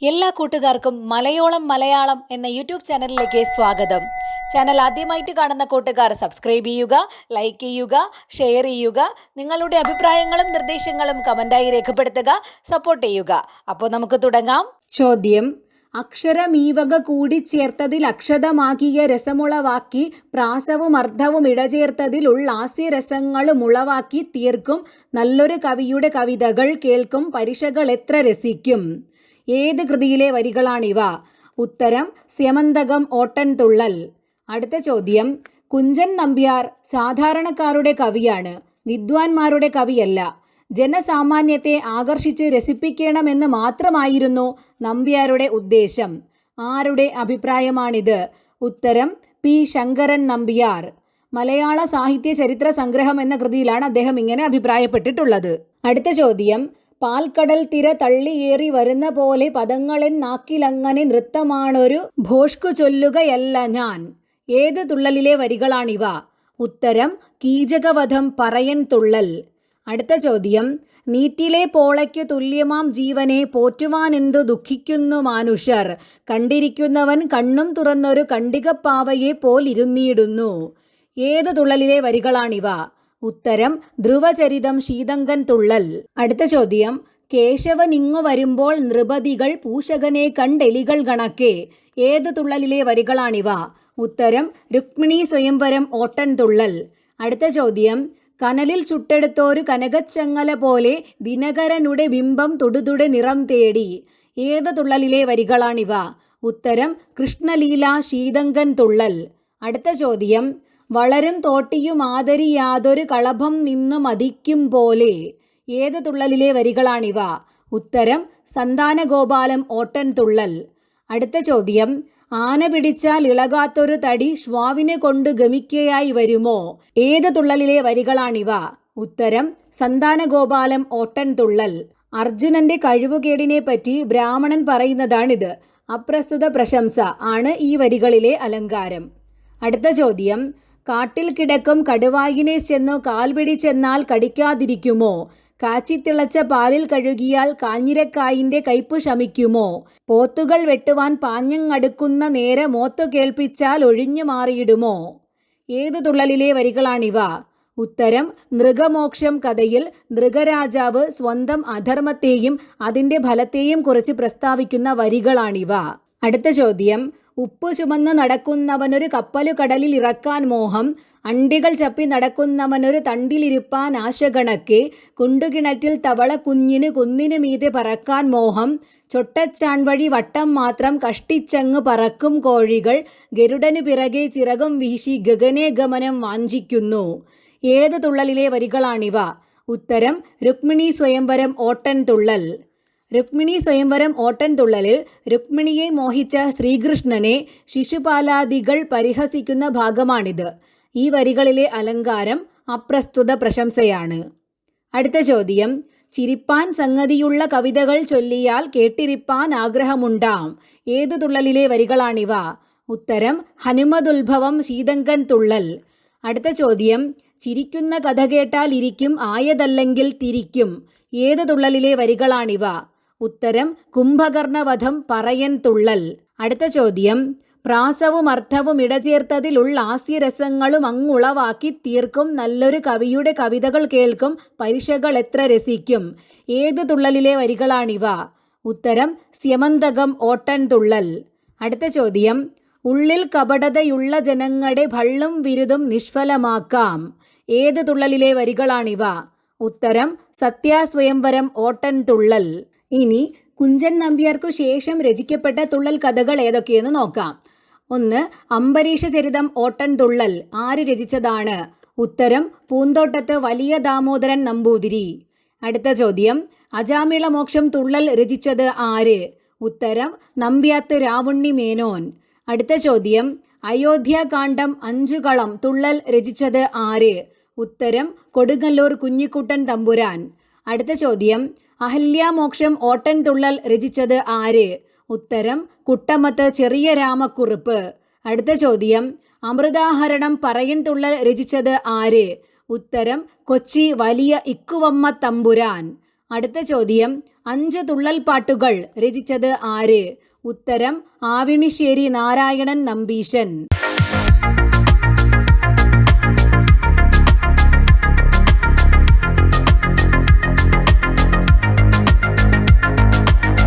എല്ലാ കൂട്ടുകാർക്കും മലയാളം എന്ന യൂട്യൂബ് ചാനലിലേക്ക് സ്വാഗതം. ചാനൽ ആദ്യമായിട്ട് കാണുന്ന കൂട്ടുകാർ സബ്സ്ക്രൈബ് ചെയ്യുക, ലൈക്ക് ചെയ്യുക, ഷെയർ ചെയ്യുക. നിങ്ങളുടെ അഭിപ്രായങ്ങളും നിർദ്ദേശങ്ങളും കമന്റായി രേഖപ്പെടുത്തുക, സപ്പോർട്ട് ചെയ്യുക. അപ്പോൾ നമുക്ക് തുടങ്ങാം. ചോദ്യം: അക്ഷരമീവക കൂടിച്ചേർത്തതിൽ അക്ഷതമാക്കിയ രസമുളവാക്കി പ്രാസവും അർത്ഥവും ഇടചേർത്തതിൽ ഉള്ളാസ്യരസങ്ങളും ഉളവാക്കി തീർക്കും നല്ലൊരു കവിയുടെ കവിതകൾ കേൾക്കും പരിഷകൾ എത്ര രസിക്കും. ഏത് കൃതിയിലെ വരികളാണിവ? ഉത്തരം: സ്യമന്തകം ഓട്ടൻതുള്ളൽ. അടുത്ത ചോദ്യം: കുഞ്ചൻ നമ്പ്യാർ സാധാരണക്കാരുടെ കവിയാണ്, വിദ്വാൻമാരുടെ കവിയല്ല. ജനസാമാന്യത്തെ ആകർഷിച്ച് രസിപ്പിക്കണമെന്ന് മാത്രമായിരുന്നു നമ്പ്യാരുടെ ഉദ്ദേശം. ആരുടെ അഭിപ്രായമാണിത്? ഉത്തരം: പി ശങ്കരൻ നമ്പ്യാർ. മലയാള സാഹിത്യ ചരിത്ര സംഗ്രഹം എന്ന കൃതിയിലാണ് അദ്ദേഹം ഇങ്ങനെ അഭിപ്രായപ്പെട്ടിട്ടുള്ളത്. അടുത്ത ചോദ്യം: പാൽക്കടൽ തിര തള്ളിയേറി വരുന്ന പോലെ പദങ്ങളെൻ നാക്കിലങ്ങനെ നൃത്തമാണൊരു ഭോഷ്കു ചൊല്ലുകയല്ല ഞാൻ. ഏത് തുള്ളലിലെ വരികളാണിവ? ഉത്തരം: കീചകവധം പറയൻ തുള്ളൽ. അടുത്ത ചോദ്യം: നീറ്റിലെ പോളയ്ക്കു തുല്യമാം ജീവനെ പോറ്റുവാനെന്തു ദുഃഖിക്കുന്നു മാനുഷർ, കണ്ടിരിക്കുന്നവൻ കണ്ണും തുറന്നൊരു കണ്ടികപ്പാവയെ പോലിരുന്നിടുന്നു. ഏത് തുള്ളലിലെ വരികളാണിവ? ഉത്തരം: ധ്രുവചരിതം ശീതങ്കൻ തുള്ളൽ. അടുത്ത ചോദ്യം: കേശവനിങ്ങു വരുമ്പോൾ നൃപതികൾ പൂഷകനെ കണ്ടെലികൾ കണക്കെ. ഏത് തുള്ളലിലെ വരികളാണിവ? ഉത്തരം: രുക്മിണീ സ്വയംവരം ഓട്ടൻതുള്ളൽ. അടുത്ത ചോദ്യം: കനലിൽ ചുട്ടെടുത്തോരു കനകച്ചങ്ങല പോലെ ദിനകരനുടെ ബിംബം തുടുതുടെ നിറം തേടി. ഏത് തുള്ളലിലെ വരികളാണിവ? ഉത്തരം: കൃഷ്ണലീല ശീതങ്കൻ തുള്ളൽ. അടുത്ത ചോദ്യം: വളരും തോട്ടിയുമാതരി യാതൊരു കളഭം നിന്നു മതിക്കും പോലെ. ഏത് തുള്ളലിലെ വരികളാണിവ? ഉത്തരം: സന്താനഗോപാലം ഓട്ടൻതുള്ളൽ. അടുത്ത ചോദ്യം: ആന പിടിച്ചാൽ ഇളകാത്തൊരു തടി ശ്വാവിനെ കൊണ്ട് ഗമിക്കയായി വരുമോ. ഏത് തുള്ളലിലെ വരികളാണിവ? ഉത്തരം: സന്താനഗോപാലം ഓട്ടൻതുള്ളൽ. അർജുനന്റെ കഴിവുകേടിനെ പറ്റി ബ്രാഹ്മണൻ പറയുന്നതാണിത്. അപ്രസ്തുത പ്രശംസ ആണ് ഈ വരികളിലെ അലങ്കാരം. അടുത്ത ചോദ്യം: കാട്ടിൽ കിടക്കും കടുവായിനെ ചെന്നു കാൽ പിടിച്ചെന്നാൽ കടിക്കാതിരിക്കുമോ. കാച്ചിത്തിളച്ച പാലിൽ കഴുകിയാൽ കാഞ്ഞിരക്കായിന്റെ കയ്പു ശമിക്കുമോ. പോത്തുകൾ വെട്ടുവാൻ പാഞ്ഞങ്ങടുക്കുന്ന നേരെ മോത്തു കേൾപ്പിച്ചാൽ ഒഴിഞ്ഞു മാറിയിടുമോ. ഏത് തുള്ളലിലെ വരികളാണിവ? ഉത്തരം: നൃഗമോക്ഷം കഥയിൽ നൃഗരാജാവ് സ്വന്തം അധർമ്മത്തെയും അതിന്റെ ഫലത്തെയും കുറിച്ച് പ്രസ്താവിക്കുന്ന വരികളാണിവ. അടുത്ത ചോദ്യം: ഉപ്പു ചുമന്ന് നടക്കുന്നവനൊരു കപ്പലു കടലിൽ ഇറക്കാൻ മോഹം, അണ്ടികൾ ചപ്പി നടക്കുന്നവനൊരു തണ്ടിലിരുപ്പാൻ ആശ കണക്കെ, കുണ്ടുകിണറ്റിൽ തവള കുഞ്ഞിന് കുന്നിനു മീതെ പറക്കാൻ മോഹം, ചൊട്ടച്ചാൺ വഴി വട്ടം മാത്രം കഷ്ടിച്ചങ്ങ് പറക്കും കോഴികൾ, ഗരുഡനു പിറകെ ചിറകും വീശി ഗഗനേ ഗമനം വാഞ്ചിക്കുന്നു. ഏത് തുള്ളലിലെ വരികളാണിവ? ഉത്തരം: രുക്മിണീ സ്വയംവരം ഓട്ടൻതുള്ളൽ. രുക്മിണീ സ്വയംവരം ഓട്ടൻതുള്ളലിൽ രുക്മിണിയെ മോഹിച്ച ശ്രീകൃഷ്ണനെ ശിശുപാലാദികൾ പരിഹസിക്കുന്ന ഭാഗമാണിത്. ഈ വരികളിലെ അലങ്കാരം അപ്രസ്തുത പ്രശംസയാണ്. അടുത്ത ചോദ്യം: ചിരിപ്പാൻ സംഗതിയുള്ള കവിതകൾ ചൊല്ലിയാൽ കേട്ടിരിപ്പാൻ ആഗ്രഹമുണ്ടാം. ഏത് തുള്ളലിലെ വരികളാണിവ? ഉത്തരം: ഹനുമതുത്ഭവം ശീതങ്കൻ തുള്ളൽ. അടുത്ത ചോദ്യം: ചിരിക്കുന്ന കഥ കേട്ടാൽ ഇരിക്കും, ആയതല്ലെങ്കിൽ തിരിക്കും. ഏത് തുള്ളലിലെ വരികളാണിവ? ഉത്തരം: കുംഭകർണവധം പറയൻ തുള്ളൽ. അടുത്ത ചോദ്യം: പ്രാസവും അർത്ഥവും ഇടചേർത്തതിൽ ഉള്ളാസ്യരസങ്ങളും അങ്ങുളവാക്കി തീർക്കും നല്ലൊരു കവിയുടെ കവിതകൾ കേൾക്കും പരിഷകൾ എത്ര രസിക്കും. ഏത് തുള്ളലിലെ വരികളാണിവ? ഉത്തരം: സ്യമന്തകം ഓട്ടൻതുള്ളൽ. അടുത്ത ചോദ്യം: ഉള്ളിൽ കപടതയുള്ള ജനങ്ങളുടെ ഭള്ളും വിരുതും നിഷ്ഫലമാക്കാം. ഏത് തുള്ളലിലെ വരികളാണിവ? ഉത്തരം: സത്യാസ്വയംവരം ഓട്ടൻതുള്ളൽ. ഇനി കുഞ്ചൻ നമ്പ്യാർക്കു ശേഷം രചിക്കപ്പെട്ട തുള്ളൽ കഥകൾ ഏതൊക്കെയെന്ന് നോക്കാം. 1. അംബരീഷ ചരിതം ഓട്ടൻതുള്ളൽ ആര് രചിച്ചതാണ്? ഉത്തരം: പൂന്തോട്ടത്ത് വലിയ ദാമോദരൻ നമ്പൂതിരി. അടുത്ത ചോദ്യം: അജാമിളമോക്ഷം തുള്ളൽ രചിച്ചത് ആര്? ഉത്തരം: നമ്പ്യാത്ത് രാവുണ്ണി മേനോൻ. അടുത്ത ചോദ്യം: അയോധ്യാകാന്ഡം 5 കളം തുള്ളൽ രചിച്ചത് ആര്? ഉത്തരം: കൊടുങ്ങല്ലൂർ കുഞ്ഞിക്കുട്ടൻ തമ്പുരാൻ. അടുത്ത ചോദ്യം: അഹല്യാമോക്ഷം ഓട്ടൻതുള്ളൽ രചിച്ചത് ആര്? ഉത്തരം: കുട്ടമത്ത് ചെറിയ രാമക്കുറുപ്പ്. അടുത്ത ചോദ്യം: അമൃതാഹരണം പറയൻ തുള്ളൽ രചിച്ചത് ആര്? ഉത്തരം: കൊച്ചി വലിയ ഇക്കുവമ്മ തമ്പുരാൻ. അടുത്ത ചോദ്യം, 5 തുള്ളൽ പാട്ടുകൾ രചിച്ചത് ആര്? ഉത്തരം ആവിണിശ്ശേരി നാരായണൻ നമ്പീശൻ.